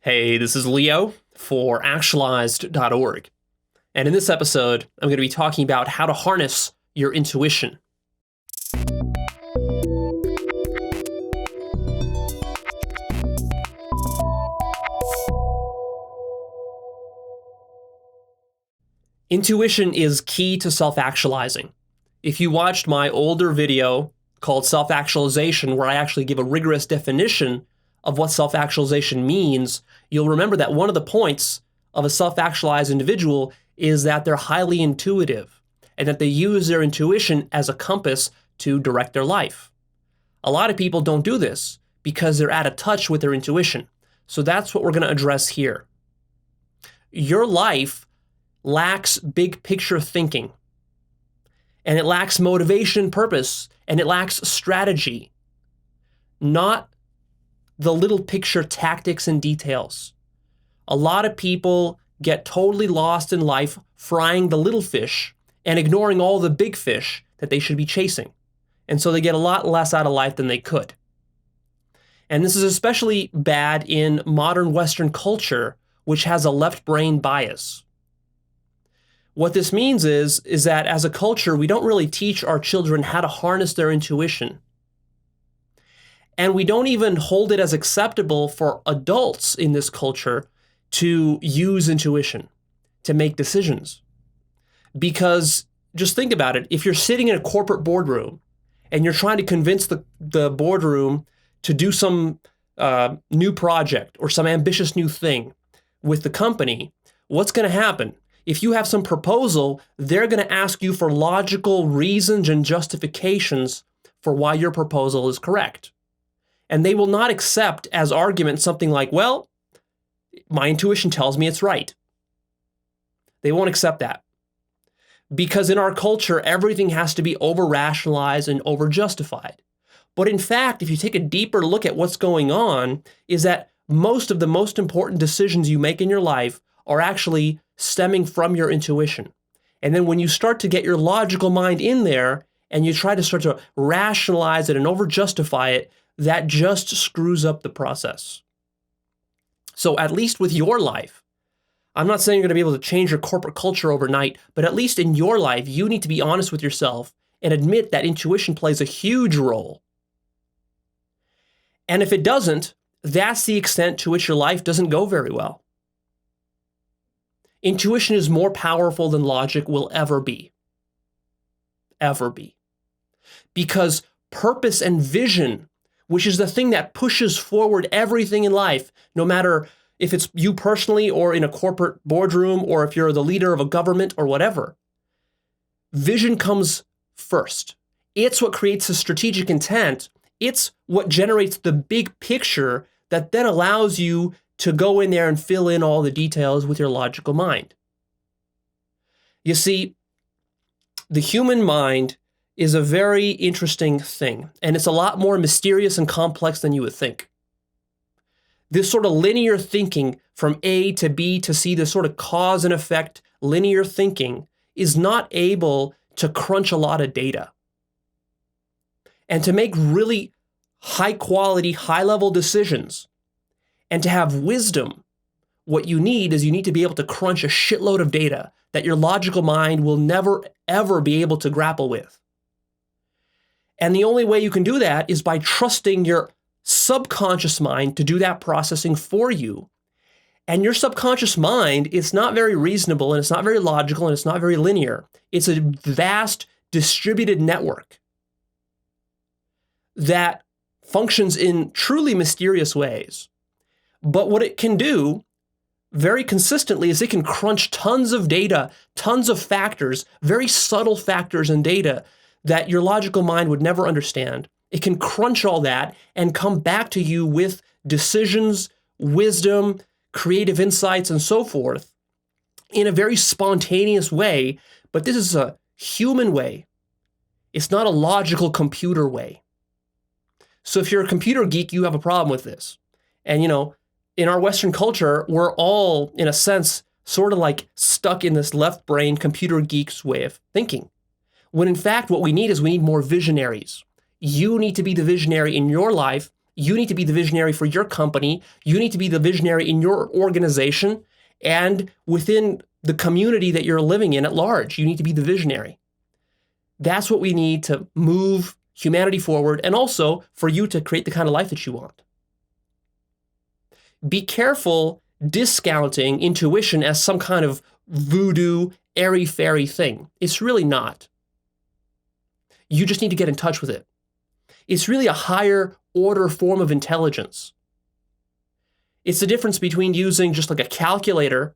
Hey, this is Leo for Actualized.org. And in this episode, I'm going to be talking about how to harness your intuition. Intuition is key to self-actualizing. If you watched my older video called Self-Actualization, where I actually give a rigorous definition of what self-actualization means, you'll remember that one of the points of a self-actualized individual is that they're highly intuitive and that they use their intuition as a compass to direct their life. A lot of people don't do this because they're out of touch with their intuition. So that's what we're going to address here. Your life lacks big picture thinking, and it lacks motivation, purpose, and it lacks strategy, not the little picture tactics and details. A lot of people get totally lost in life frying the little fish and ignoring all the big fish that they should be chasing. And so they get a lot less out of life than they could. And this is especially bad in modern Western culture, which has a left brain bias. What this means is that as a culture, we don't really teach our children how to harness their intuition. And we don't even hold it as acceptable for adults in this culture to use intuition to make decisions. Because just think about it. If you're sitting in a corporate boardroom and you're trying to convince the boardroom to do some new project or some ambitious new thing with the company, what's going to happen? If you have some proposal, they're going to ask you for logical reasons and justifications for why your proposal is correct. And they will not accept as argument something like, well, my intuition tells me it's right. They won't accept that. Because in our culture, everything has to be over-rationalized and over-justified. But in fact, if you take a deeper look at what's going on, is that most of the most important decisions you make in your life are actually stemming from your intuition. And then when you start to get your logical mind in there and you try to start to rationalize it and over-justify it, that just screws up the process. So at least with your life, I'm not saying you're going to be able to change your corporate culture overnight, but at least in your life, you need to be honest with yourself and admit that intuition plays a huge role. And if it doesn't, that's the extent to which your life doesn't go very well. Intuition is more powerful than logic will ever be. Ever be. Because purpose and vision, which is the thing that pushes forward everything in life, no matter if it's you personally or in a corporate boardroom or if you're the leader of a government or whatever. Vision comes first. It's what creates the strategic intent. It's what generates the big picture that then allows you to go in there and fill in all the details with your logical mind. You see, the human mind is a very interesting thing, and it's a lot more mysterious and complex than you would think. This sort of linear thinking from A to B to C, this sort of cause and effect linear thinking is not able to crunch a lot of data. And to make really high quality, high level decisions and to have wisdom, what you need is you need to be able to crunch a shitload of data that your logical mind will never, ever be able to grapple with. And the only way you can do that is by trusting your subconscious mind to do that processing for you. And your subconscious mind is not very reasonable, and it's not very logical, and it's not very linear. It's a vast distributed network that functions in truly mysterious ways. But what it can do very consistently is it can crunch tons of data, tons of factors, very subtle factors in data that your logical mind would never understand. It can crunch all that and come back to you with decisions, wisdom, creative insights, and so forth in a very spontaneous way. But this is a human way. It's not a logical computer way. So if you're a computer geek, you have a problem with this. And, in our Western culture, we're all, in a sense, sort of like stuck in this left brain computer geek's way of thinking. When in fact, what we need is we need more visionaries. You need to be the visionary in your life You need to be the visionary for your company. You need to be the visionary in your organization and within the community that you're living in at large. You need to be the visionary. That's what we need to move humanity forward, and also for you to create the kind of life that you want. Be careful discounting intuition as some kind of voodoo, airy-fairy thing. It's really not. You just need to get in touch with it. It's really a higher order form of intelligence. It's the difference between using just like a calculator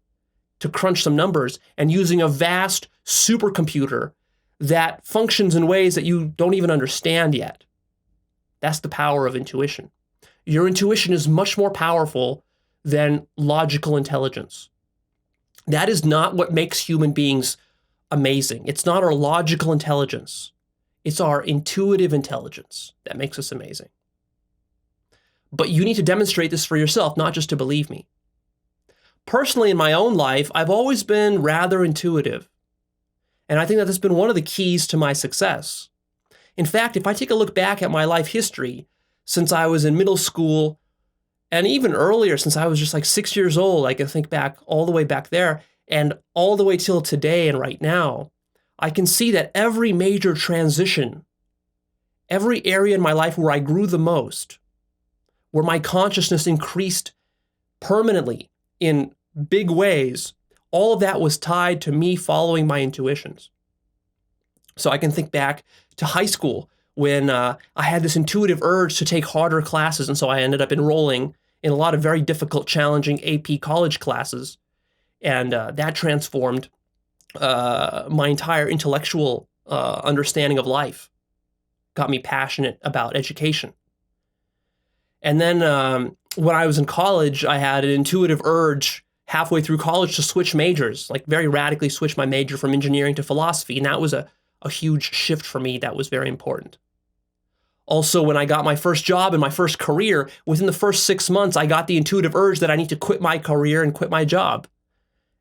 to crunch some numbers and using a vast supercomputer that functions in ways that you don't even understand yet. That's the power of intuition. Your intuition is much more powerful than logical intelligence. That is not what makes human beings amazing. It's not our logical intelligence. It's our intuitive intelligence that makes us amazing. But you need to demonstrate this for yourself, not just to believe me. Personally, in my own life, I've always been rather intuitive. And I think that that's been one of the keys to my success. In fact, if I take a look back at my life history, since I was in middle school, and even earlier, since I was just like 6 years old, I can think back all the way back there, and all the way till today and right now, I can see that every major transition, every area in my life where I grew the most, where my consciousness increased permanently in big ways, all of that was tied to me following my intuitions. So I can think back to high school when I had this intuitive urge to take harder classes, and so I ended up enrolling in a lot of very difficult, challenging AP college classes, and that transformed my entire intellectual understanding of life, got me passionate about education. And then when I was in college, I had an intuitive urge halfway through college to switch majors, like very radically switch my major from engineering to philosophy. And that was a huge shift for me that was very important. Also, when I got my first job and my first career, within the first 6 months, I got the intuitive urge that I need to quit my career and quit my job.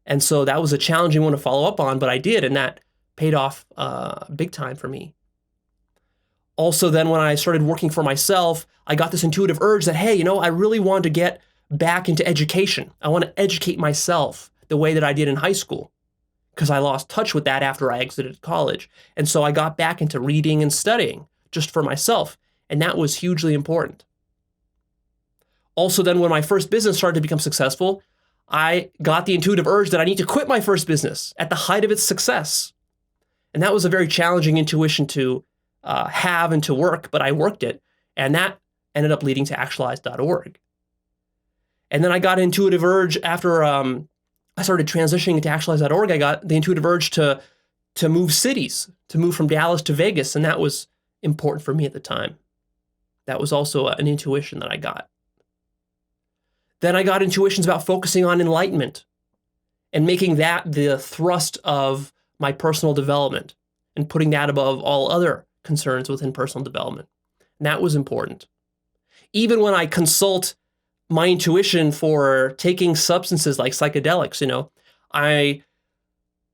And so that was a challenging one to follow up on, but I did, and that paid off big time for me. Also, then when I started working for myself, I got this intuitive urge that, hey, I really want to get back into education. I want to educate myself the way that I did in high school, because I lost touch with that after I exited college. And so I got back into reading and studying just for myself, and that was hugely important. Also, then when my first business started to become successful, I got the intuitive urge that I need to quit my first business at the height of its success. And that was a very challenging intuition to have and to work, but I worked it, and that ended up leading to Actualized.org. And then I got an intuitive urge after I started transitioning into Actualized.org. I got the intuitive urge to move cities, to move from Dallas to Vegas, and that was important for me at the time. That was also an intuition that I got. Then I got intuitions about focusing on enlightenment and making that the thrust of my personal development and putting that above all other concerns within personal development. And that was important. Even when I consult my intuition for taking substances like psychedelics, I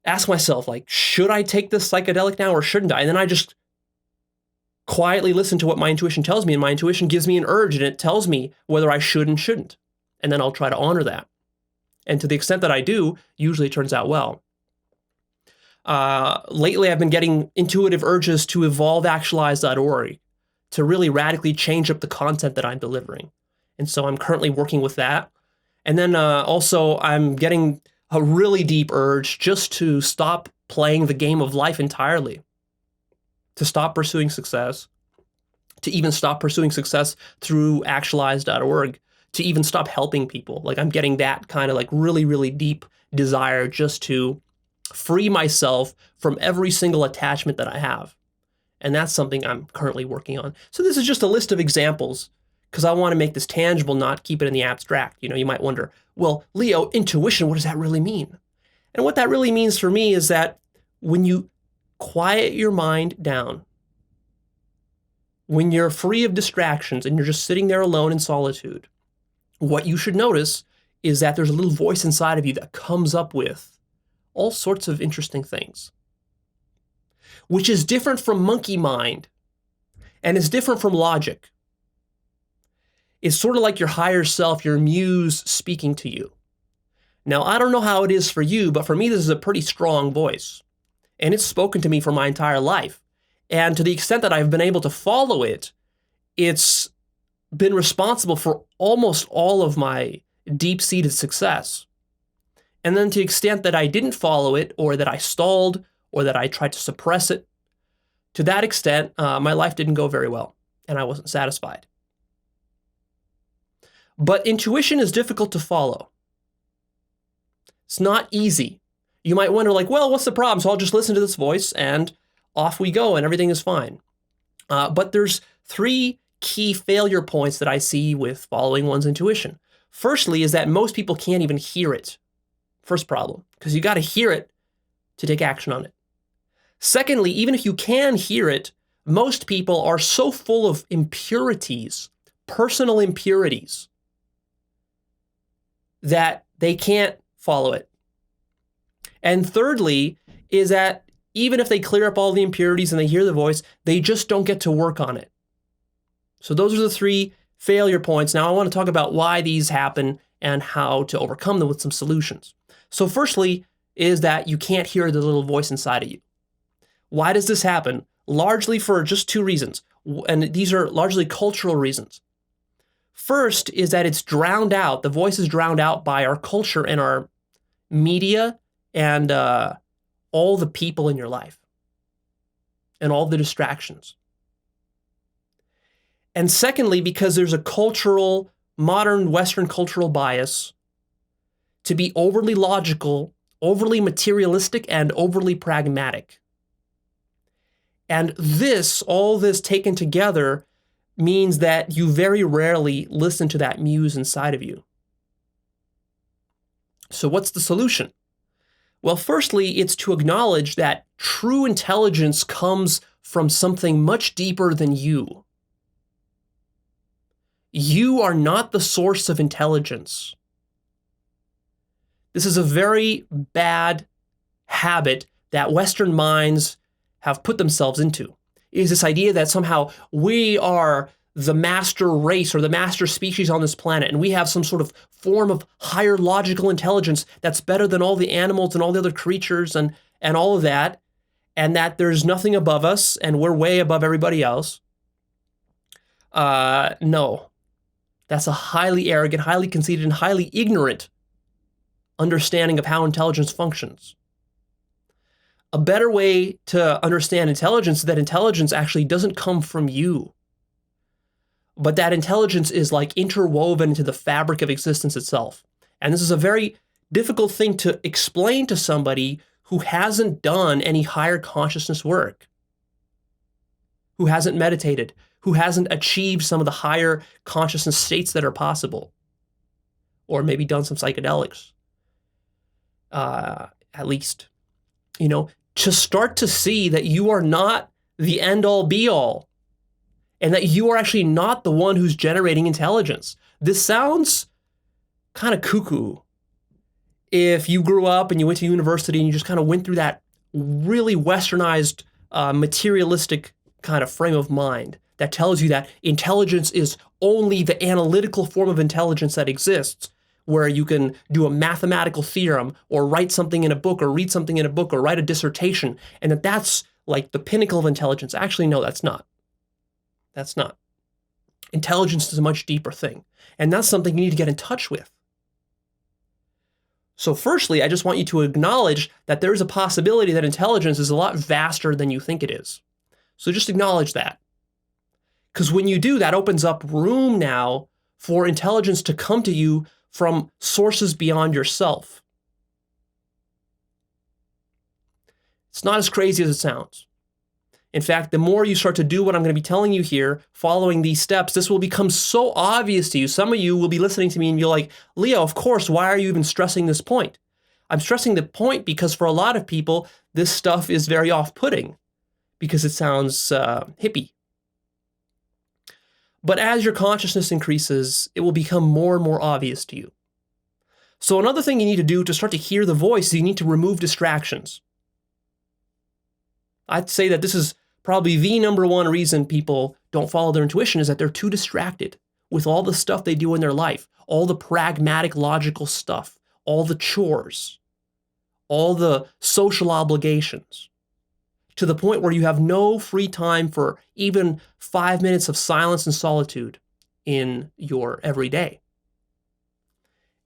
ask myself, like, should I take this psychedelic now or shouldn't I? And then I just quietly listen to what my intuition tells me, and my intuition gives me an urge, and it tells me whether I should and shouldn't. And then I'll try to honor that. And to the extent that I do, usually it turns out well. Lately, I've been getting intuitive urges to evolve Actualized.org to really radically change up the content that I'm delivering. And so I'm currently working with that. And then also I'm getting a really deep urge just to stop playing the game of life entirely, to stop pursuing success, to even stop pursuing success through Actualized.org, to even stop helping people. Like, I'm getting that kind of like really, really deep desire just to free myself from every single attachment that I have. And that's something I'm currently working on. So this is just a list of examples because I want to make this tangible, not keep it in the abstract. You might wonder, well, Leo, intuition, what does that really mean? And what that really means for me is that when you quiet your mind down, when you're free of distractions and you're just sitting there alone in solitude, what you should notice is that there's a little voice inside of you that comes up with all sorts of interesting things, which is different from monkey mind and is different from logic. It's sort of like your higher self, your muse speaking to you. Now, I don't know how it is for you, but for me, this is a pretty strong voice. And it's spoken to me for my entire life. And to the extent that I've been able to follow it, it's been responsible for almost all of my deep-seated success. And then to the extent that I didn't follow it, or that I stalled, or that I tried to suppress it, to that extent, my life didn't go very well, and I wasn't satisfied. But intuition is difficult to follow. It's not easy. You might wonder, like, well, what's the problem? So I'll just listen to this voice, and off we go, and everything is fine. But there's 3 key failure points that I see with following one's intuition. Firstly is that most people can't even hear it. First problem, because you got to hear it to take action on it. Secondly, even if you can hear it, most people are so full of impurities, personal impurities, that they can't follow it. And thirdly is that even if they clear up all the impurities and they hear the voice, they just don't get to work on it. So those are the 3 failure points. Now I want to talk about why these happen and how to overcome them with some solutions. So firstly is that you can't hear the little voice inside of you. Why does this happen? Largely for just 2 reasons. And these are largely cultural reasons. First is that it's drowned out. The voice is drowned out by our culture and our media and all the people in your life and all the distractions. And secondly, because there's a cultural, modern Western cultural bias to be overly logical, overly materialistic, and overly pragmatic. And all this taken together means that you very rarely listen to that muse inside of you. So what's the solution? Well, firstly, it's to acknowledge that true intelligence comes from something much deeper than you. You are not the source of intelligence. This is a very bad habit that Western minds have put themselves into. It is this idea that somehow we are the master race or the master species on this planet, and we have some sort of form of higher logical intelligence that's better than all the animals and all the other creatures and all of that, and that there's nothing above us and we're way above everybody else. No. That's a highly arrogant, highly conceited, and highly ignorant understanding of how intelligence functions. A better way to understand intelligence is that intelligence actually doesn't come from you, but that intelligence is like interwoven into the fabric of existence itself. And this is a very difficult thing to explain to somebody who hasn't done any higher consciousness work, who hasn't meditated, who hasn't achieved some of the higher consciousness states that are possible, or maybe done some psychedelics, at least, to start to see that you are not the end-all be-all, and that you are actually not the one who's generating intelligence. This sounds kind of cuckoo if you grew up and you went to university and you just kind of went through that really westernized, materialistic kind of frame of mind that tells you that intelligence is only the analytical form of intelligence that exists, where you can do a mathematical theorem or write something in a book or read something in a book or write a dissertation, and that's like the pinnacle of intelligence. Actually, no, that's not. That's not. Intelligence is a much deeper thing, and that's something you need to get in touch with. So firstly, I just want you to acknowledge that there is a possibility that intelligence is a lot vaster than you think it is. So just acknowledge that. Because when you do, that opens up room now for intelligence to come to you from sources beyond yourself. It's not as crazy as it sounds. In fact, the more you start to do what I'm going to be telling you here, following these steps, this will become so obvious to you. Some of you will be listening to me and you're like, Leo, of course, why are you even stressing this point? I'm stressing the point because for a lot of people, this stuff is very off-putting because it sounds hippie. But as your consciousness increases, it will become more and more obvious to you. So another thing you need to do to start to hear the voice is you need to remove distractions. I'd say that this is probably the number one reason people don't follow their intuition is that they're too distracted. with all the stuff they do in their life, all the pragmatic, logical stuff, all the chores, all the social obligations, to the point where you have no free time for even 5 minutes of silence and solitude in your everyday.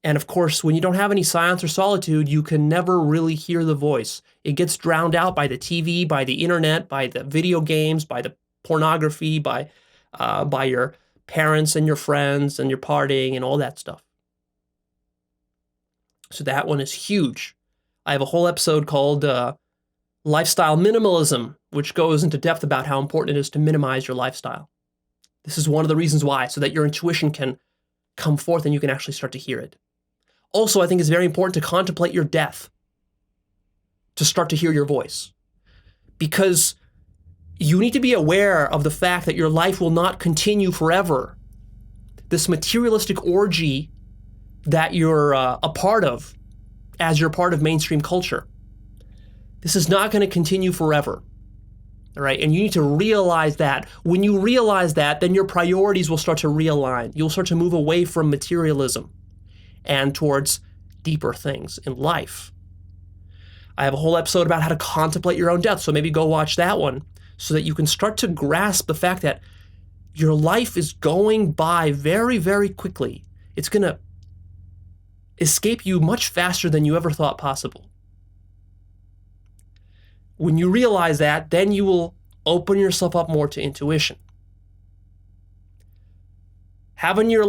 And of course, when you don't have any silence or solitude, you can never really hear the voice. It gets drowned out by the TV, by the internet, by the video games, by the pornography, by your parents and your friends and your partying and all that stuff. So that one is huge. I have a whole episode called Lifestyle Minimalism, which goes into depth about how important it is to minimize your lifestyle. This is one of the reasons why, so that your intuition can come forth and you can actually start to hear it. Also, I think it's very important to contemplate your death, to start to hear your voice, because you need to be aware of the fact that your life will not continue forever. This materialistic orgy that you're a part of, as you're part of mainstream culture, this is not going to continue forever. All right, and you need to realize that. When you realize that, then your priorities will start to realign. You'll start to move away from materialism and towards deeper things in life. I have a whole episode about how to contemplate your own death, so maybe go watch that one so that you can start to grasp the fact that your life is going by very, very quickly. It's going to escape you much faster than you ever thought possible. When you realize that, then you will open yourself up more to intuition. Having your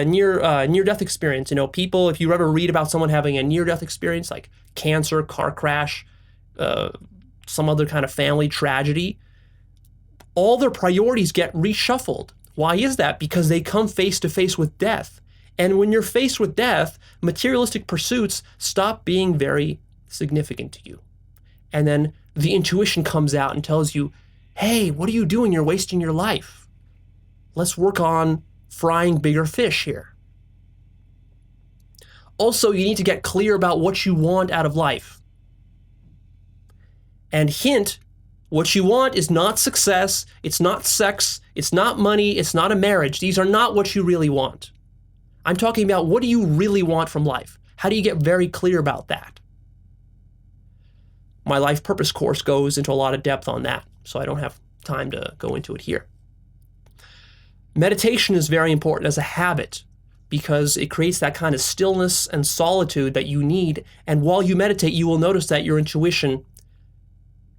near-death experience, people, if you ever read about someone having a near-death experience, like cancer, car crash, some other kind of family tragedy, all their priorities get reshuffled. Why is that? Because they come face to face with death. And when you're faced with death, materialistic pursuits stop being very significant to you. And then the intuition comes out and tells you, hey, what are you doing? You're wasting your life. Let's work on frying bigger fish here. Also, you need to get clear about what you want out of life. And hint, what you want is not success, it's not sex, it's not money, it's not a marriage. These are not what you really want. I'm talking about, what do you really want from life? How do you get very clear about that? My life purpose course goes into a lot of depth on that, so I don't have time to go into it here. Meditation is very important as a habit because it creates that kind of stillness and solitude that you need. And while you meditate, you will notice that your intuition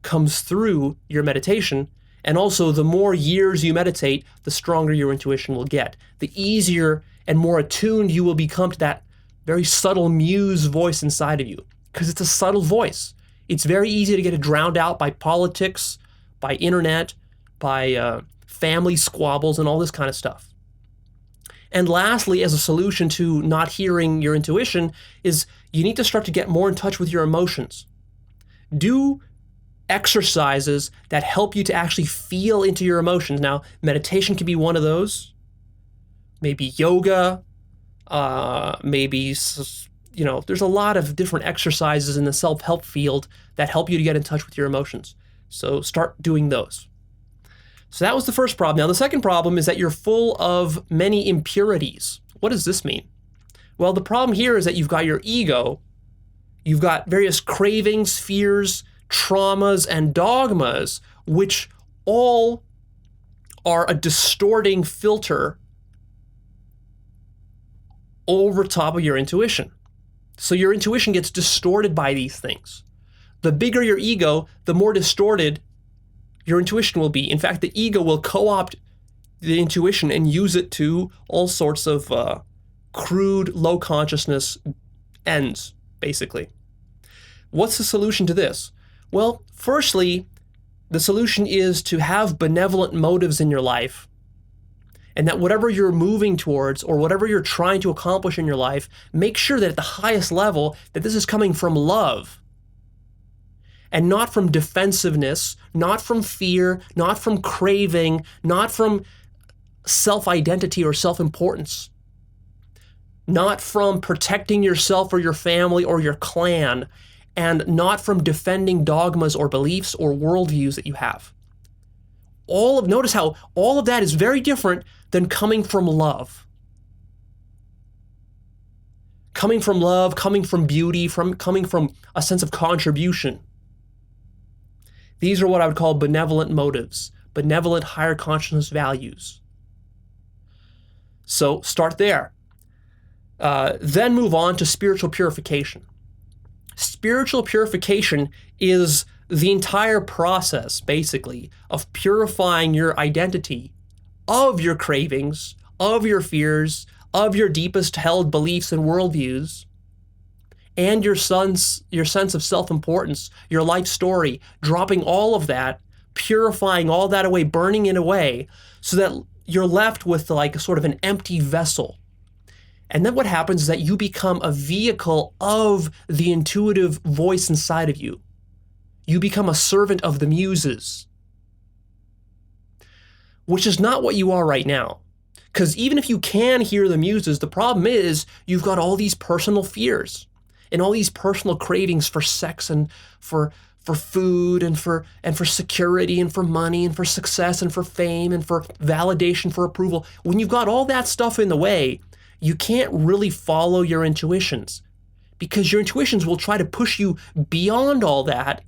comes through your meditation. And also, the more years you meditate, the stronger your intuition will get. The easier and more attuned you will become to that very subtle muse voice inside of you, because it's a subtle voice. It's very easy to get it drowned out by politics, by internet, by family squabbles, and all this kind of stuff. And lastly, as a solution to not hearing your intuition, is you need to start to get more in touch with your emotions. Do exercises that help you to actually feel into your emotions. Now, meditation can be one of those. Maybe yoga, maybe, there's a lot of different exercises in the self-help field that help you to get in touch with your emotions. So start doing those. So that was the first problem. Now, the second problem is that you're full of many impurities. What does this mean? Well, the problem here is that you've got your ego, you've got various cravings, fears, traumas, and dogmas, which all are a distorting filter over top of your intuition. So your intuition gets distorted by these things. The bigger your ego, the more distorted your intuition will be. In fact, the ego will co-opt the intuition and use it to all sorts of crude, low consciousness ends, basically. What's the solution to this? Well, firstly, the solution is to have benevolent motives in your life, and that whatever you're moving towards or whatever you're trying to accomplish in your life, make sure that at the highest level that this is coming from love and not from defensiveness, not from fear, not from craving, not from self-identity or self-importance, not from protecting yourself or your family or your clan, and not from defending dogmas or beliefs or worldviews that you have. Notice how all of that is very different than coming from love. Coming from love, coming from beauty, coming from a sense of contribution. These are what I would call benevolent motives, benevolent higher consciousness values. So start there. Then move on to spiritual purification. Spiritual purification is the entire process, basically, of purifying your identity of your cravings, of your fears, of your deepest held beliefs and worldviews, and your sense of self-importance, your life story, dropping all of that, purifying all that away, burning it away, so that you're left with like sort of an empty vessel. And then what happens is that you become a vehicle of the intuitive voice inside of you. You become a servant of the muses, which is not what you are right now. Because even if you can hear the muses, the problem is you've got all these personal fears and all these personal cravings for sex and for food and for security and for money and for success and for fame and for validation, for approval. When you've got all that stuff in the way, you can't really follow your intuitions, because your intuitions will try to push you beyond all that,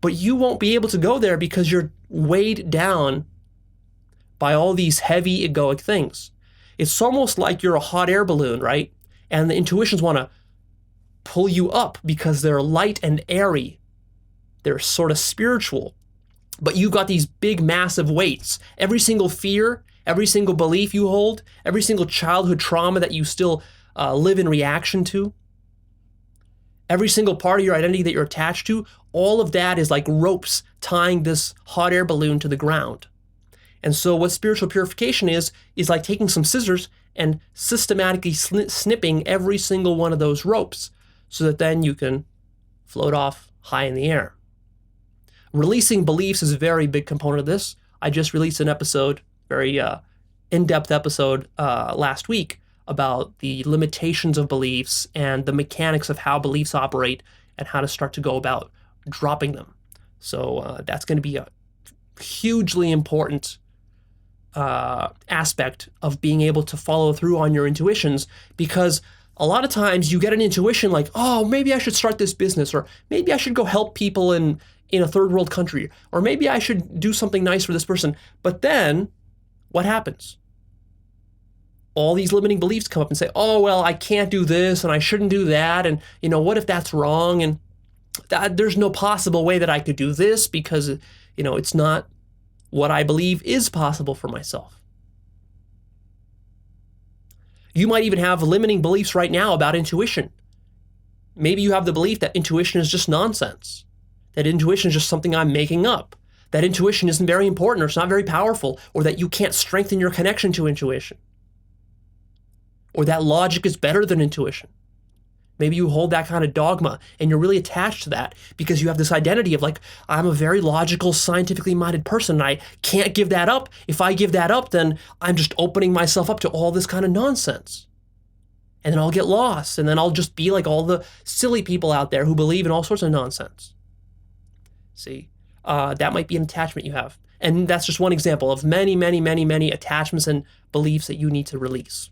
but you won't be able to go there because you're weighed down by all these heavy egoic things. It's almost like you're a hot air balloon, right? And the intuitions want to pull you up because they're light and airy. They're sort of spiritual. But you've got these big, massive weights. Every single fear, every single belief you hold, every single childhood trauma that you still live in reaction to, every single part of your identity that you're attached to, all of that is like ropes tying this hot air balloon to the ground. And so what spiritual purification is like taking some scissors and systematically snipping every single one of those ropes so that then you can float off high in the air. Releasing beliefs is a very big component of this. I just released an episode, very in-depth episode last week about the limitations of beliefs and the mechanics of how beliefs operate and how to start to go about dropping them. So that's going to be a hugely important aspect of being able to follow through on your intuitions, because a lot of times you get an intuition like, oh, maybe I should start this business, or maybe I should go help people in a third world country, or maybe I should do something nice for this person. But then what happens? All these limiting beliefs come up and say, oh, well, I can't do this and I shouldn't do that. And, what if that's wrong? And there's no possible way that I could do this because, it's not what I believe is possible for myself. You might even have limiting beliefs right now about intuition. Maybe you have the belief that intuition is just nonsense, that intuition is just something I'm making up, that intuition isn't very important or it's not very powerful, or that you can't strengthen your connection to intuition, or that logic is better than intuition. Maybe you hold that kind of dogma and you're really attached to that because you have this identity of like, I'm a very logical, scientifically minded person and I can't give that up. If I give that up, then I'm just opening myself up to all this kind of nonsense. And then I'll get lost, and then I'll just be like all the silly people out there who believe in all sorts of nonsense. See, that might be an attachment you have. And that's just one example of many, many, many, many attachments and beliefs that you need to release.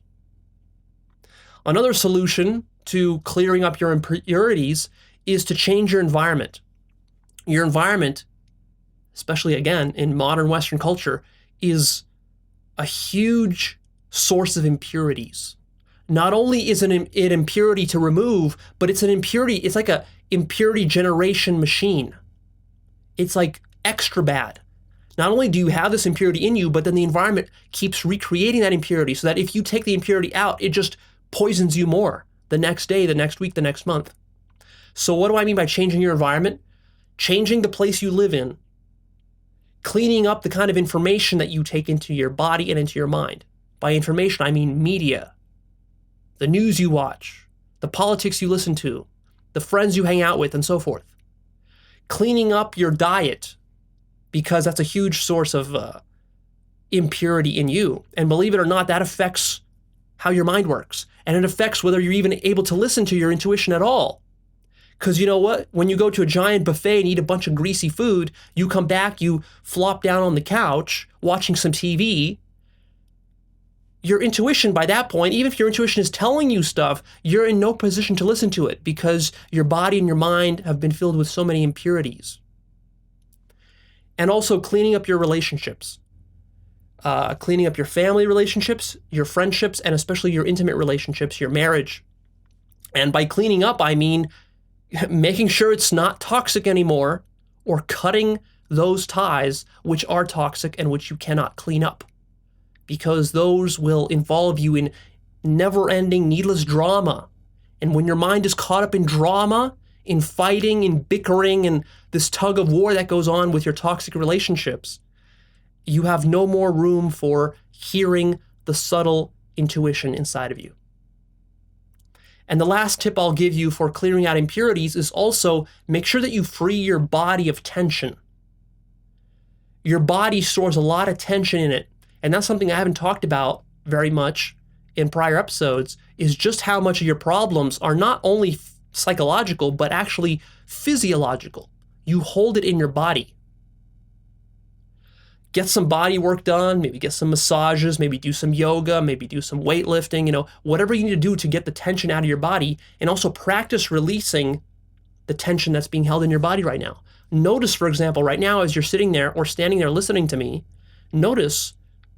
Another solution to clearing up your impurities is to change your environment. Your environment, especially again in modern Western culture, is a huge source of impurities. Not only is it an impurity to remove, but it's an impurity, it's like a impurity generation machine. It's like extra bad. Not only do you have this impurity in you, but then the environment keeps recreating that impurity so that if you take the impurity out, it just poisons you more the next day, the next week, the next month. So what do I mean by changing your environment? Changing the place you live in. Cleaning up the kind of information that you take into your body and into your mind. By information, I mean media, the news you watch, the politics you listen to, the friends you hang out with, and so forth. Cleaning up your diet, because that's a huge source of impurity in you. And believe it or not, that affects how your mind works. And it affects whether you're even able to listen to your intuition at all. Because you know what? When you go to a giant buffet and eat a bunch of greasy food, you come back, you flop down on the couch watching some TV. Your intuition by that point, even if your intuition is telling you stuff, you're in no position to listen to it because your body and your mind have been filled with so many impurities. And also cleaning up your relationships. Cleaning up your family relationships, your friendships, and especially your intimate relationships, your marriage. And by cleaning up, I mean making sure it's not toxic anymore, or cutting those ties which are toxic and which you cannot clean up, because those will involve you in never-ending, needless drama. And when your mind is caught up in drama, in fighting, in bickering, and this tug of war that goes on with your toxic relationships, you have no more room for hearing the subtle intuition inside of you. And the last tip I'll give you for clearing out impurities is also make sure that you free your body of tension. Your body stores a lot of tension in it. And that's something I haven't talked about very much in prior episodes, is just how much of your problems are not only psychological, but actually physiological. You hold it in your body. Get some body work done, maybe get some massages, maybe do some yoga, maybe do some weightlifting, whatever you need to do to get the tension out of your body, and also practice releasing the tension that's being held in your body right now. Notice, for example, right now as you're sitting there or standing there listening to me, notice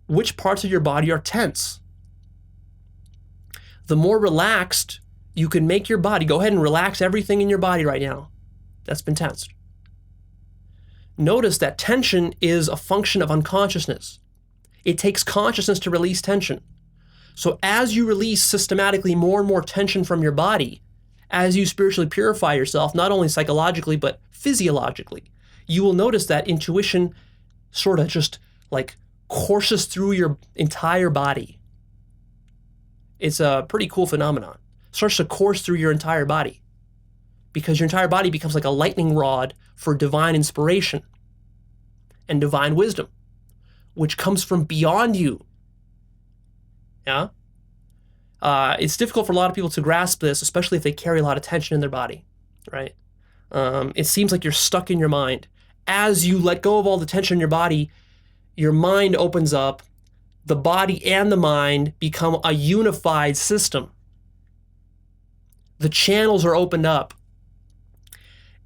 which parts of your body are tense. The more relaxed you can make your body, go ahead and relax everything in your body right now that's been tensed. Notice that tension is a function of unconsciousness. It takes consciousness to release tension. So as you release systematically more and more tension from your body, as you spiritually purify yourself, not only psychologically, but physiologically, you will notice that intuition sort of just like courses through your entire body. It's a pretty cool phenomenon. It starts to course through your entire body because your entire body becomes like a lightning rod for divine inspiration and divine wisdom, which comes from beyond you. Yeah? It's difficult for a lot of people to grasp this, especially if they carry a lot of tension in their body, right? It seems like you're stuck in your mind. As you let go of all the tension in your body, your mind opens up, the body and the mind become a unified system. The channels are opened up.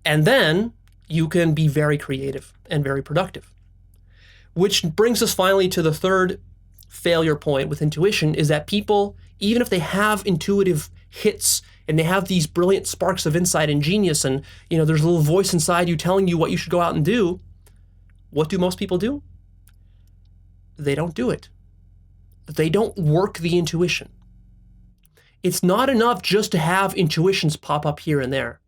And then you can be very creative and very productive. Which brings us finally to the third failure point with intuition, is that people, even if they have intuitive hits and they have these brilliant sparks of insight and genius, and there's a little voice inside you telling you what you should go out and do, what do most people do? They don't do it. They don't work the intuition. It's not enough just to have intuitions pop up here and there.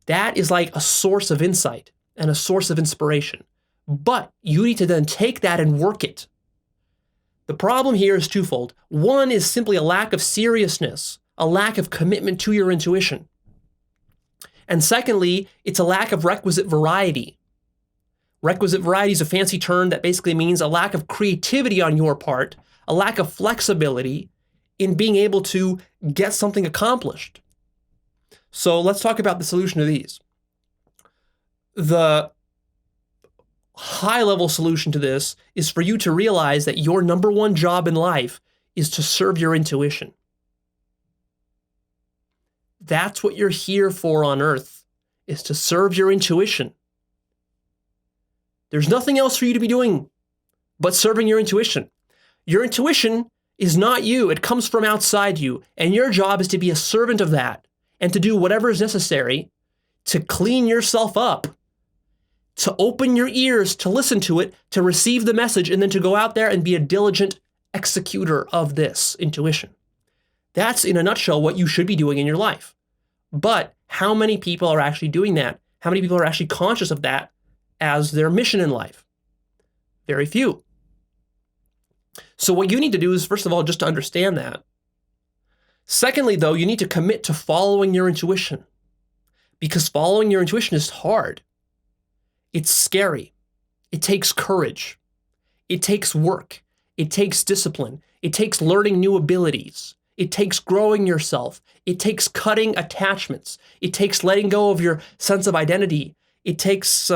That is like a source of insight and a source of inspiration. But you need to then take that and work it. The problem here is twofold. One is simply a lack of seriousness, a lack of commitment to your intuition. And secondly, it's a lack of requisite variety. Requisite variety is a fancy term that basically means a lack of creativity on your part, a lack of flexibility in being able to get something accomplished. So let's talk about the solution to these. The high-level solution to this is for you to realize that your number one job in life is to serve your intuition. That's what you're here for on earth, is to serve your intuition. There's nothing else for you to be doing but serving your intuition. Your intuition is not you. It comes from outside you. And your job is to be a servant of that and to do whatever is necessary to clean yourself up, to open your ears, to listen to it, to receive the message, and then to go out there and be a diligent executor of this intuition. That's, in a nutshell, what you should be doing in your life. But how many people are actually doing that? How many people are actually conscious of that as their mission in life? Very few. So what you need to do is, first of all, just to understand that. Secondly, though, you need to commit to following your intuition, because following your intuition is hard. It's scary. It takes courage. It takes work. It takes discipline. It takes learning new abilities. It takes growing yourself. It takes cutting attachments. It takes letting go of your sense of identity. It takes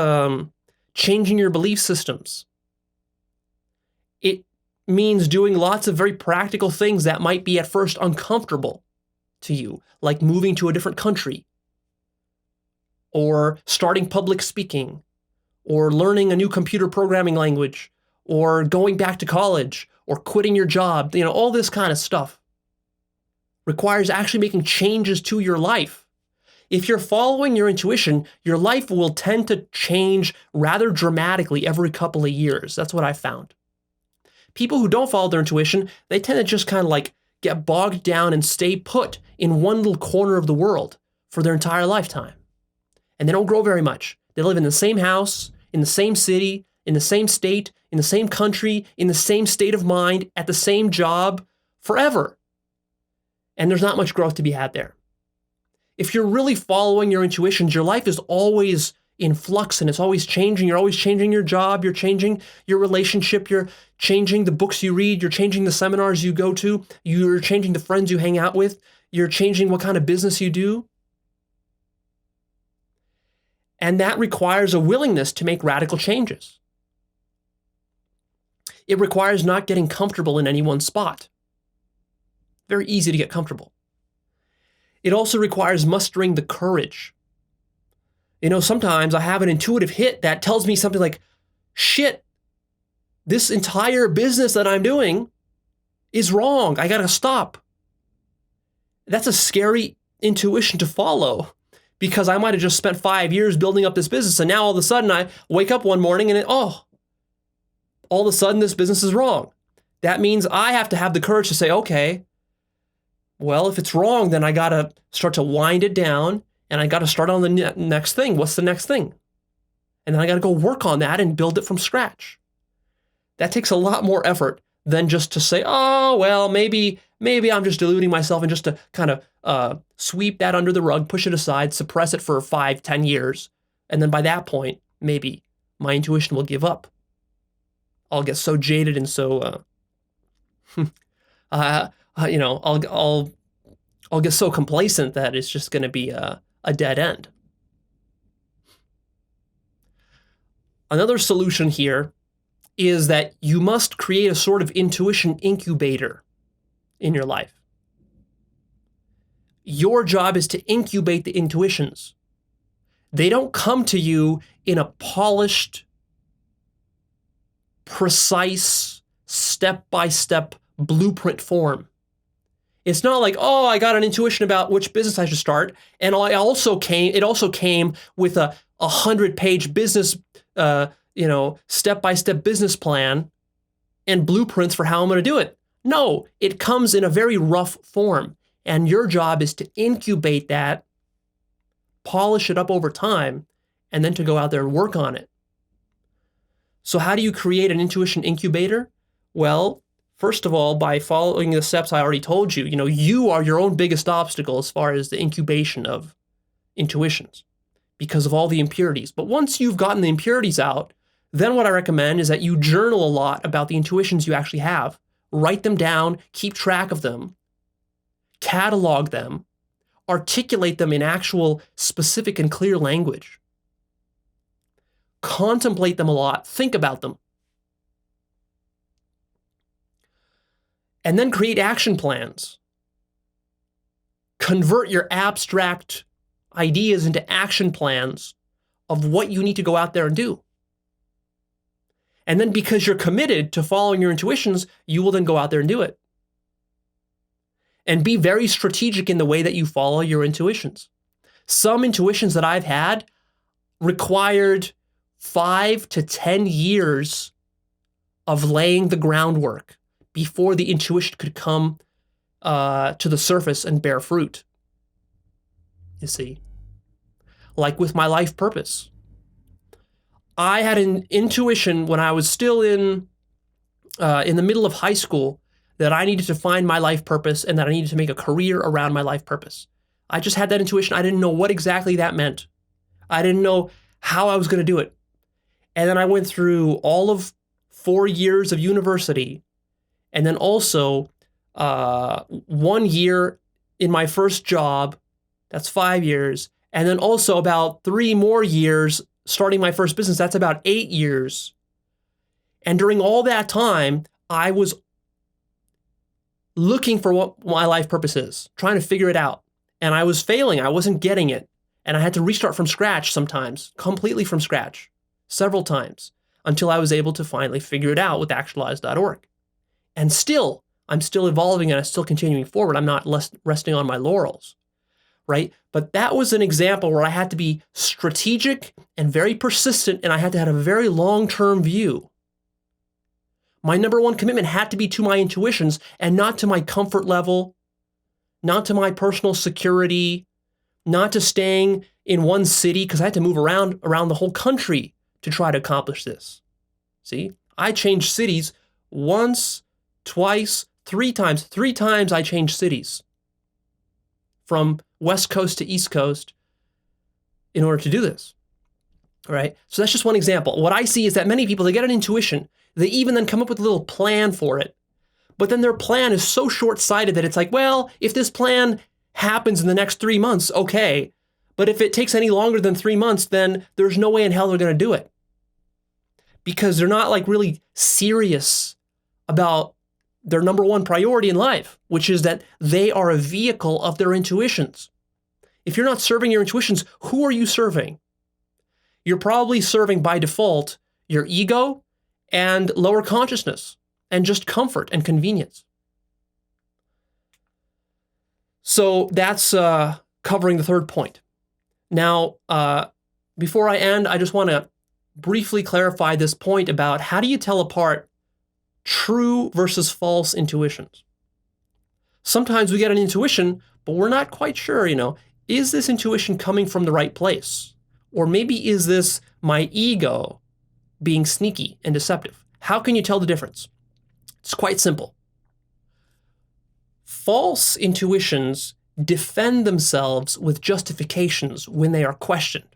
changing your belief systems. It means doing lots of very practical things that might be at first uncomfortable to you, like moving to a different country, or starting public speaking, or learning a new computer programming language, or going back to college, or quitting your job. All this kind of stuff requires actually making changes to your life. If you're following your intuition, your life will tend to change rather dramatically every couple of years. That's what I found. People who don't follow their intuition, they tend to just kind of like get bogged down and stay put in one little corner of the world for their entire lifetime. And they don't grow very much. They live in the same house, in the same city, in the same state, in the same country, in the same state of mind, at the same job, forever. And there's not much growth to be had there. If you're really following your intuitions, your life is always in flux and it's always changing. You're always changing your job. You're changing your relationship. You're changing the books you read. You're changing the seminars you go to. You're changing the friends you hang out with. You're changing what kind of business you do. And that requires a willingness to make radical changes. It requires not getting comfortable in any one spot. Very easy to get comfortable. It also requires mustering the courage. Sometimes I have an intuitive hit that tells me something like, shit, this entire business that I'm doing is wrong. I got to stop. That's a scary intuition to follow, because I might have just spent 5 years building up this business, and now all of a sudden I wake up one morning and all of a sudden this business is wrong. That means I have to have the courage to say, okay, well, if it's wrong, then I got to start to wind it down, and I got to start on the next thing. What's the next thing? And then I got to go work on that and build it from scratch. That takes a lot more effort than just to say, oh, well, maybe I'm just deluding myself, and just to kind of sweep that under the rug, push it aside, suppress it for 5-10 years. And then by that point, maybe my intuition will give up. I'll get so jaded and so, I'll get so complacent that it's just going to be a dead end. Another solution here is that you must create a sort of intuition incubator in your life. Your job is to incubate the intuitions. They don't come to you in a polished, precise, step-by-step blueprint form. It's not like, oh, I got an intuition about which business I should start, and it also came with a 100-page business, step-by-step business plan and blueprints for how I'm going to do it. No, it comes in a very rough form, and your job is to incubate that, polish it up over time, and then to go out there and work on it. So how do you create an intuition incubator? Well, first of all, by following the steps I already told you, you are your own biggest obstacle as far as the incubation of intuitions because of all the impurities. But once you've gotten the impurities out, then what I recommend is that you journal a lot about the intuitions you actually have. Write them down, keep track of them, catalog them, articulate them in actual specific and clear language. Contemplate them a lot, think about them. And then create action plans. Convert your abstract ideas into action plans of what you need to go out there and do. And then because you're committed to following your intuitions, you will then go out there and do it. And be very strategic in the way that you follow your intuitions. Some intuitions that I've had required 5 to 10 years of laying the groundwork before the intuition could come to the surface and bear fruit. You see, like with my life purpose. I had an intuition when I was still in the middle of high school that I needed to find my life purpose and that I needed to make a career around my life purpose. I just had that intuition. I didn't know what exactly that meant. I didn't know how I was going to do it. And then I went through all of 4 years of university, and then also 1 year in my first job, that's 5 years, and then also about 3 more years starting my first business, that's about 8 years. And during all that time, I was looking for what my life purpose is, trying to figure it out. And I was failing, I wasn't getting it. And I had to restart from scratch sometimes, completely from scratch, several times, until I was able to finally figure it out with Actualized.org. And still, I'm still evolving and I'm still continuing forward. I'm not resting on my laurels, right? But that was an example where I had to be strategic and very persistent, and I had to have a very long-term view. My number one commitment had to be to my intuitions and not to my comfort level, not to my personal security, not to staying in one city, because I had to move around the whole country to try to accomplish this. See, I changed cities once, twice, 3 times. 3 times I changed cities from West Coast to East Coast in order to do this. All right. So that's just one example. What I see is that many people, they get an intuition. They even then come up with a little plan for it. But then their plan is so short-sighted that it's like, well, if this plan happens in the next 3 months, okay. But if it takes any longer than 3 months, then there's no way in hell they're going to do it. Because they're not like really serious about their number one priority in life, which is that they are a vehicle of their intuitions. If you're not serving your intuitions, who are you serving? You're probably serving by default your ego and lower consciousness and just comfort and convenience. So that's covering the third point. Now, before I end, I just want to briefly clarify this point about how do you tell apart true versus false intuitions. Sometimes we get an intuition, but we're not quite sure, is this intuition coming from the right place? Or maybe is this my ego being sneaky and deceptive? How can you tell the difference? It's quite simple. False intuitions defend themselves with justifications when they are questioned.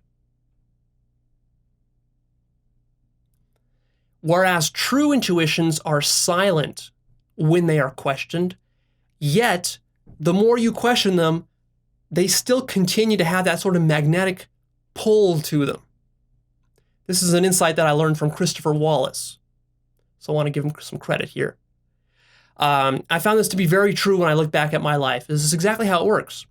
Whereas true intuitions are silent when they are questioned, yet the more you question them, they still continue to have that sort of magnetic pull to them. This is an insight that I learned from Christopher Wallace, so I want to give him some credit here. I found this to be very true when I look back at my life. This is exactly how it works.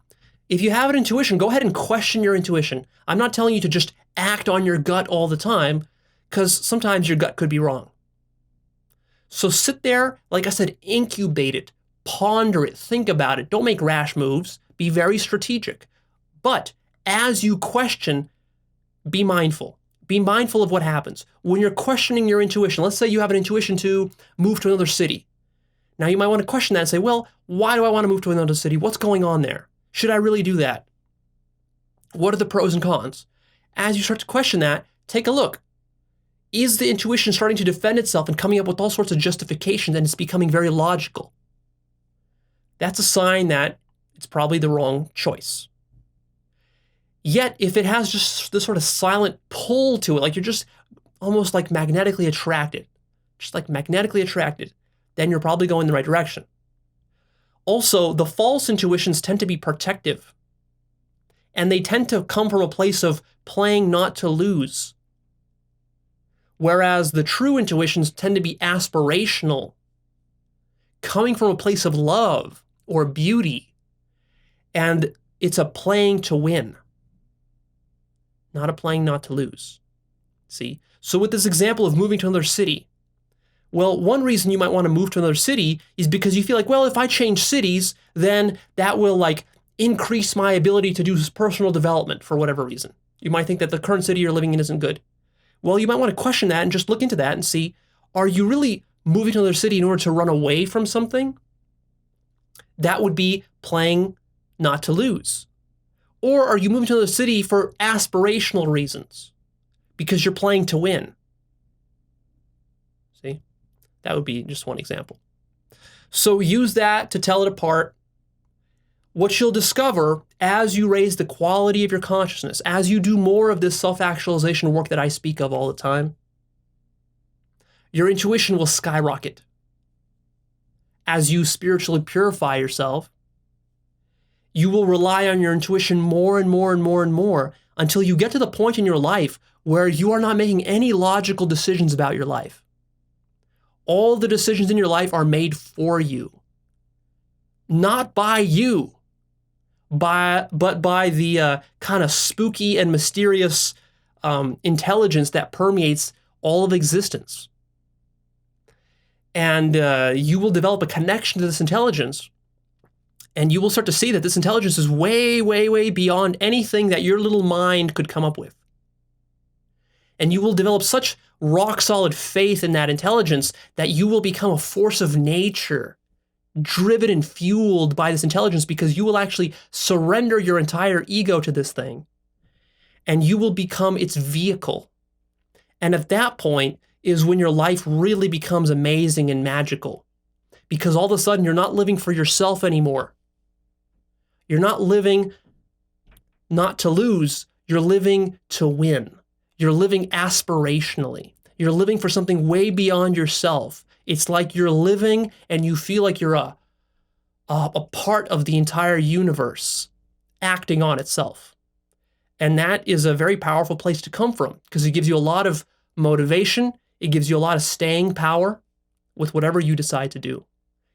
If you have an intuition, go ahead and question your intuition. I'm not telling you to just act on your gut all the time, because sometimes your gut could be wrong. So sit there, like I said, incubate it, ponder it, think about it. Don't make rash moves. Be very strategic. But as you question, be mindful. Be mindful of what happens. When you're questioning your intuition, let's say you have an intuition to move to another city. Now you might want to question that and say, well, why do I want to move to another city? What's going on there? Should I really do that? What are the pros and cons? As you start to question that, take a look. Is the intuition starting to defend itself and coming up with all sorts of justifications, and it's becoming very logical? That's a sign that it's probably the wrong choice. Yet, if it has just this sort of silent pull to it, like you're just almost like magnetically attracted, then you're probably going the right direction. Also, the false intuitions tend to be protective, and they tend to come from a place of playing not to lose. Whereas the true intuitions tend to be aspirational, coming from a place of love or beauty, and it's a playing to win, not a playing not to lose. See? So with this example of moving to another city, well, one reason you might want to move to another city is because you feel like, well, if I change cities, then that will increase my ability to do personal development for whatever reason. You might think that the current city you're living in isn't good. Well, you might want to question that and just look into that and see, are you really moving to another city in order to run away from something? That would be playing not to lose. Or are you moving to another city for aspirational reasons because you're playing to win? See, that would be just one example. So use that to tell it apart. What you'll discover as you raise the quality of your consciousness, as you do more of this self-actualization work that I speak of all the time, your intuition will skyrocket. as you spiritually purify yourself, you will rely on your intuition more and more and more and more until you get to the point in your life where you are not making any logical decisions about your life. All the decisions in your life are made for you, not by you, but by the kind of spooky and mysterious intelligence that permeates all of existence. And you will develop a connection to this intelligence, and you will start to see that this intelligence is way, way, way beyond anything that your little mind could come up with. And you will develop such rock-solid faith in that intelligence that you will become a force of nature, driven and fueled by this intelligence, because you will actually surrender your entire ego to this thing, and you will become its vehicle. And at that point is when your life really becomes amazing and magical, because all of a sudden you're not living for yourself anymore. You're not living not to lose, you're living to win. You're living aspirationally. You're living for something way beyond yourself. It's like you're living and you feel like you're a part of the entire universe acting on itself. And that is a very powerful place to come from, because it gives you a lot of motivation. It gives you a lot of staying power with whatever you decide to do,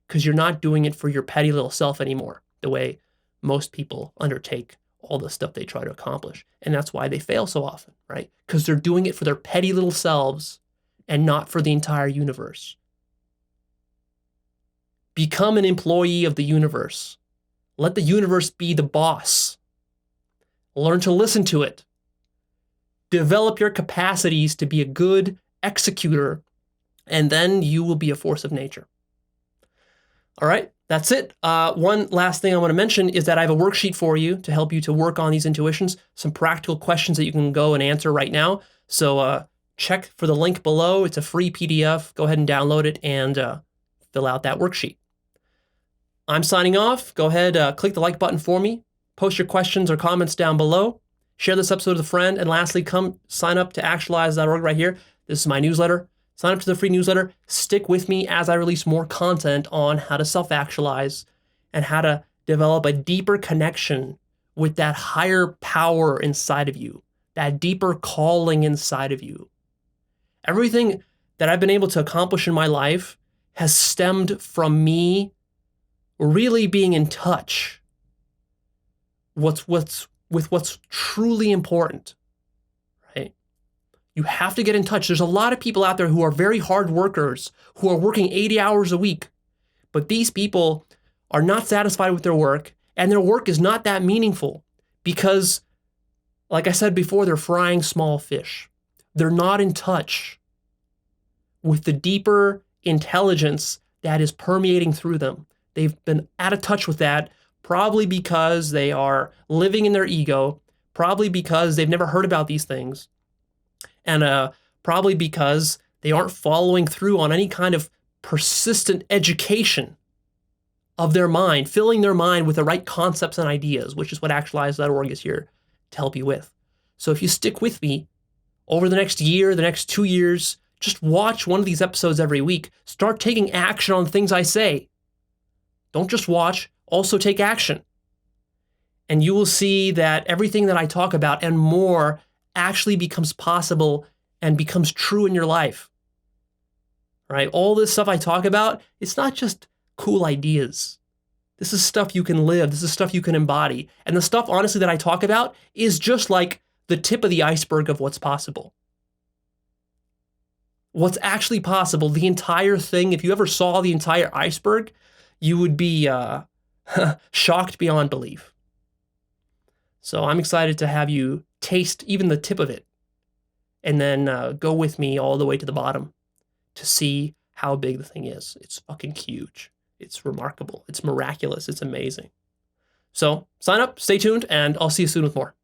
because you're not doing it for your petty little self anymore, the way most people undertake all the stuff they try to accomplish. And that's why they fail so often, right? Because they're doing it for their petty little selves and not for the entire universe. Become an employee of the universe. Let the universe be the boss. Learn to listen to it. Develop your capacities to be a good executor, and then you will be a force of nature. All right, that's it. One last thing I want to mention is that I have a worksheet for you to help you to work on these intuitions, some practical questions that you can go and answer right now. So check for the link below. It's a free PDF. Go ahead and download it and fill out that worksheet. I'm signing off. Go ahead, click the like button for me. Post your questions or comments down below. Share this episode with a friend. And lastly, come sign up to Actualized.org right here. This is my newsletter. Sign up to the free newsletter. Stick with me as I release more content on how to self-actualize and how to develop a deeper connection with that higher power inside of you, that deeper calling inside of you. Everything that I've been able to accomplish in my life has stemmed from me really being in touch with what's truly important, right? You have to get in touch. There's a lot of people out there who are very hard workers, who are working 80 hours a week, but these people are not satisfied with their work, and their work is not that meaningful because, like I said before, they're frying small fish. They're not in touch with the deeper intelligence that is permeating through them. They've been out of touch with that, probably because they are living in their ego, probably because they've never heard about these things, and probably because they aren't following through on any kind of persistent education of their mind, filling their mind with the right concepts and ideas, which is what Actualized.org is here to help you with. So if you stick with me over the next year, the next 2 years, just watch one of these episodes every week. Start taking action on things I say. Don't just watch, also take action. And you will see that everything that I talk about and more actually becomes possible and becomes true in your life. Right? All this stuff I talk about, it's not just cool ideas. This is stuff you can live. This is stuff you can embody. And the stuff, honestly, that I talk about is just like the tip of the iceberg of what's possible. What's actually possible, the entire thing, if you ever saw the entire iceberg, you would be shocked beyond belief. So I'm excited to have you taste even the tip of it, and then go with me all the way to the bottom to see how big the thing is. It's fucking huge. It's remarkable. It's miraculous. It's amazing. So sign up, stay tuned, and I'll see you soon with more.